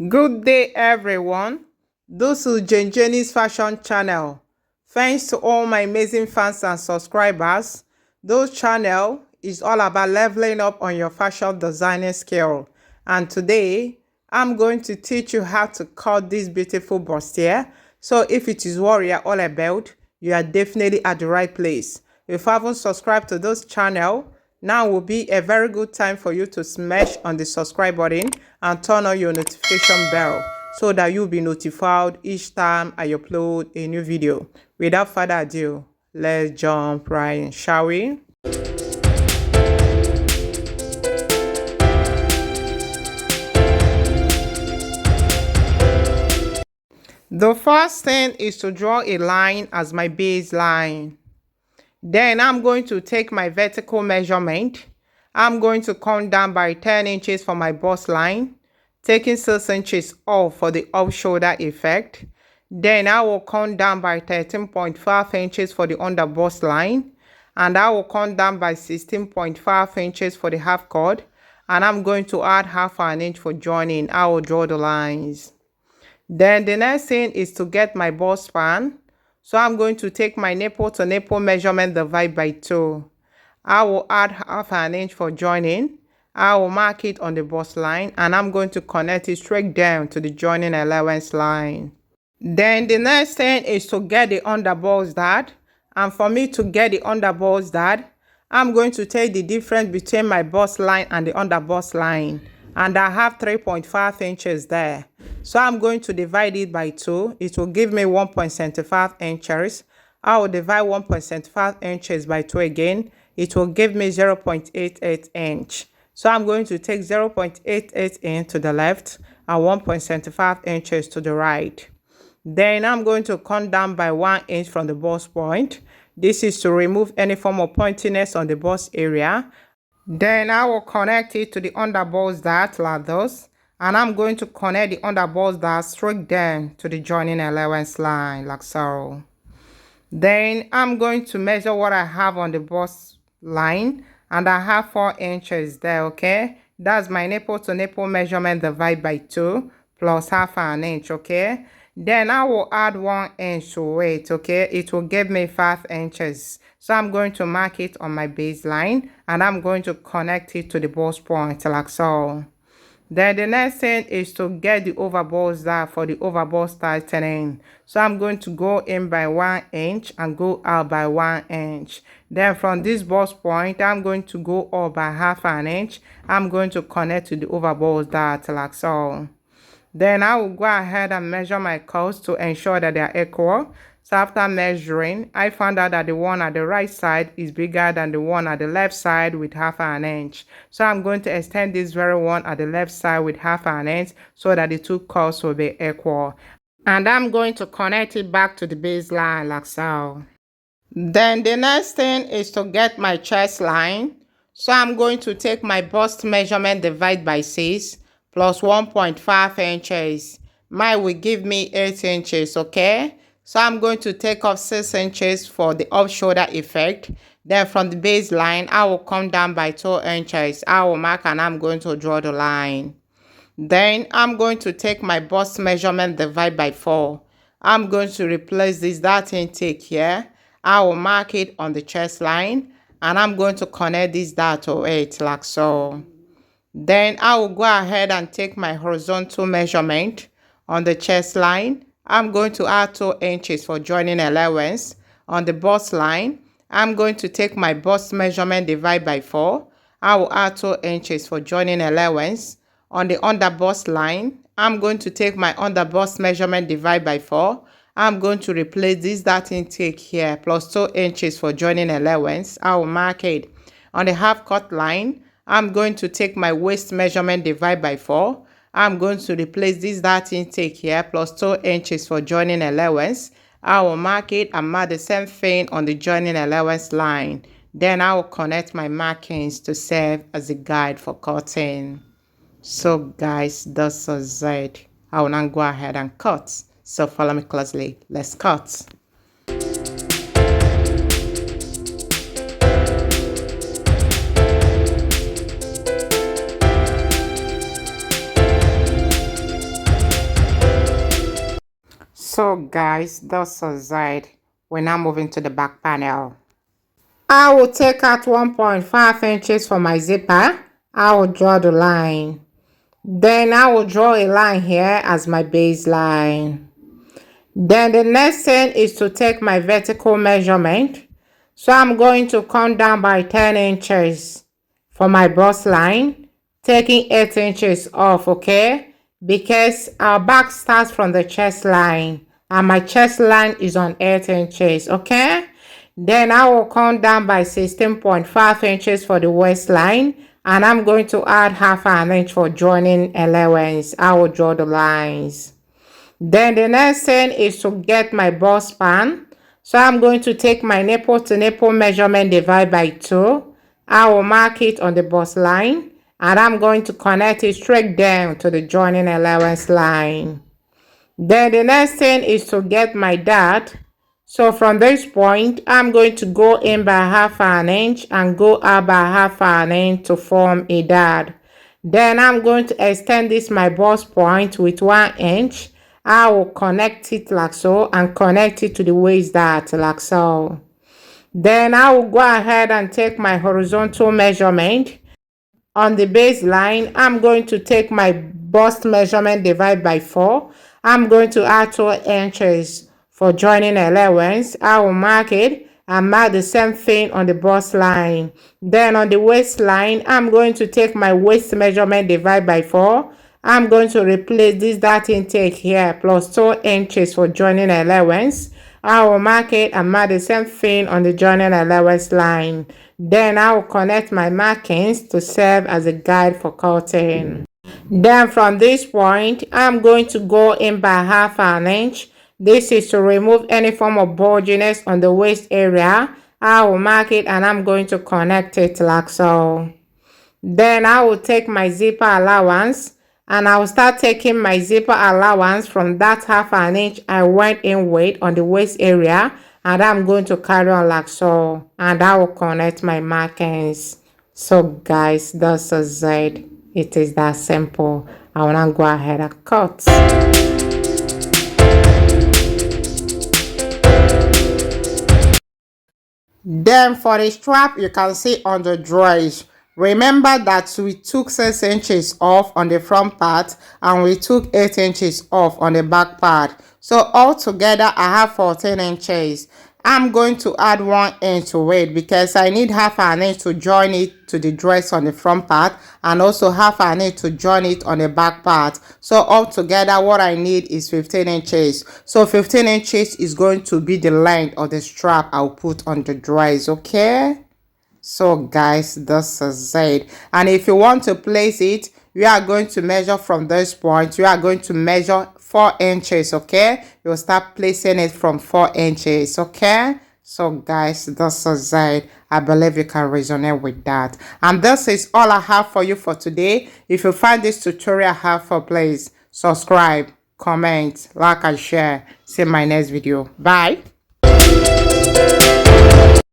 Good day, everyone. This is Jenny's Fashion Channel. Thanks to all my amazing fans and subscribers. This channel is all about leveling up on your fashion designing skill. And today, I'm going to teach you how to cut this beautiful bustier. So if it is what you're all about, you are definitely at the right place. If you haven't subscribed to this channel, now will be a very good time for you to smash on the subscribe button and turn on your notification bell so that you'll be notified each time I upload a new video. Without further ado, let's jump right in, shall we? The first thing is to draw a line as my baseline. Then I'm going to take my vertical measurement. I'm going to come down by 10 inches for my bust line, taking 6 inches off for the off shoulder effect. Then I will come down by 13.5 inches for the under bust line, and I will come down by 16.5 inches for the half cord, and I'm going to add half an inch for joining. I will draw the lines. Then the next thing is to get my bust span. So I'm going to take my nipple to nipple measurement, divide by 2. I will add half an inch for joining. I will mark it on the bust line, and I'm going to connect it straight down to the joining allowance line. Then the next thing is to get the under bust dart. And for me to get the under bust dart, I'm going to take the difference between my bust line and the under bust line. And I have 3.5 inches there. So I'm going to divide it by 2. It will give me 1.75 inches. I will divide 1.75 inches by 2 again. It will give me 0.88 inch. So I'm going to take 0.88 inch to the left and 1.75 inches to the right. Then I'm going to come down by 1 inch from the bust point. This is to remove any form of pointiness on the bust area. Then I will connect it to the under bust dart like this. And I'm going to connect the under bust dart straight down to the joining allowance line like so. Then I'm going to measure what I have on the bust line. And I have 4 inches there, okay? That's my nipple to nipple measurement divided by 2 plus half an inch, okay? Then I will add 1 inch to it, okay? It will give me 5 inches. So I'm going to mark it on my baseline, and I'm going to connect it to the bust point like so. Then the next thing is to get the over bust dart for the over bust tightening. So I'm going to go in by 1 inch and go out by 1 inch. Then from this bust point, I'm going to go up by half an inch. I'm going to connect to the over bust dart like so. Then I will go ahead and measure my curves to ensure that they are equal. So after measuring, I found out that the one at the right side is bigger than the one at the left side with half an inch. So I'm going to extend this very one at the left side with half an inch so that the two curves will be equal. And I'm going to connect it back to the baseline like so. Then the next thing is to get my chest line. So I'm going to take my bust measurement divided by 6 plus 1.5 inches. Mine will give me 8 inches, okay? So I'm going to take off 6 inches for the off shoulder effect. Then from the baseline, I will come down by 2 inches. I will mark and I'm going to draw the line. Then I'm going to take my bust measurement divided by 4. I'm going to replace this dart intake here. I will mark it on the chest line, and I'm going to connect this dart to it like so. Then I will go ahead and take my horizontal measurement on the chest line. I'm going to add 2 inches for joining allowance. On the bust line, I'm going to take my bust measurement divided by 4. I will add 2 inches for joining allowance. On the under bust line, I'm going to take my under bust measurement divided by 4. I'm going to replace this dart intake here plus 2 inches for joining allowance. I will mark it. On the half cut line, I'm going to take my waist measurement divided by 4. I'm going to replace this dart intake here plus 2 inches for joining allowance. I will mark it and mark the same thing on the joining allowance line. Then I will connect my markings to serve as a guide for cutting. So guys, this is it. I will now go ahead and cut. So follow me closely. Let's cut. So guys, that's the side. We're now moving to the back panel. I will take out 1.5 inches for my zipper. I will draw the line. Then I will draw a line here as my baseline. Then the next thing is to take my vertical measurement. So I'm going to come down by 10 inches for my bust line, taking 8 inches off, okay? Because our back starts from the chest line and my chest line is on 8 inches, okay? Then I will come down by 16.5 inches for the waistline, and I'm going to add half an inch for joining allowance. I will draw the lines. Then the next thing is to get my bust span. So I'm going to take my nipple to nipple measurement, divide by 2. I will mark it on the bust line, and I'm going to connect it straight down to the joining allowance line. Then the next thing is to get my dart. So from this point, I'm going to go in by half an inch and go out by half an inch to form a dart. Then I'm going to extend this my bust point with 1 inch. I will connect it like so and connect it to the waist dart like so. Then I will go ahead and take my horizontal measurement. On the baseline, I'm going to take my bust measurement, divide by 4. I'm going to add 2 inches for joining allowance. I will mark it and mark the same thing on the bust line. Then on the waistline, I'm going to take my waist measurement, divide by 4. I'm going to replace this dart intake here plus 2 inches for joining allowance. I will mark it and mark the same thing on the joining allowance line. Then I will connect my markings to serve as a guide for cutting. Then from this point, I'm going to go in by half an inch. This is to remove any form of bulginess on the waist area. I will mark it and I'm going to connect it like so. Then I will take my zipper allowance and I will start taking my zipper allowance from that half an inch I went in with on the waist area, and I'm going to carry on like so, and I will connect my markings. So guys, that's a Z. It is that simple. I will now go ahead and cut. Then for the strap, you can see on the dress. Remember that we took 6 inches off on the front part and we took 8 inches off on the back part. So altogether I have 14 inches. I'm going to add 1 inch to it because I need half an inch to join it to the dress on the front part and also half an inch to join it on the back part. So altogether what I need is 15 inches. So 15 inches is going to be the length of the strap I'll put on the dress, okay? So guys, this is it. And if you want to place it, you are going to measure from this point. You are going to measure 4 inches, okay? You'll start placing it from 4 inches, okay? So guys, this is it. I believe you can resonate with that. And this is all I have for you for today. If you find this tutorial helpful, please subscribe, comment, like and share. See you in my next video. Bye.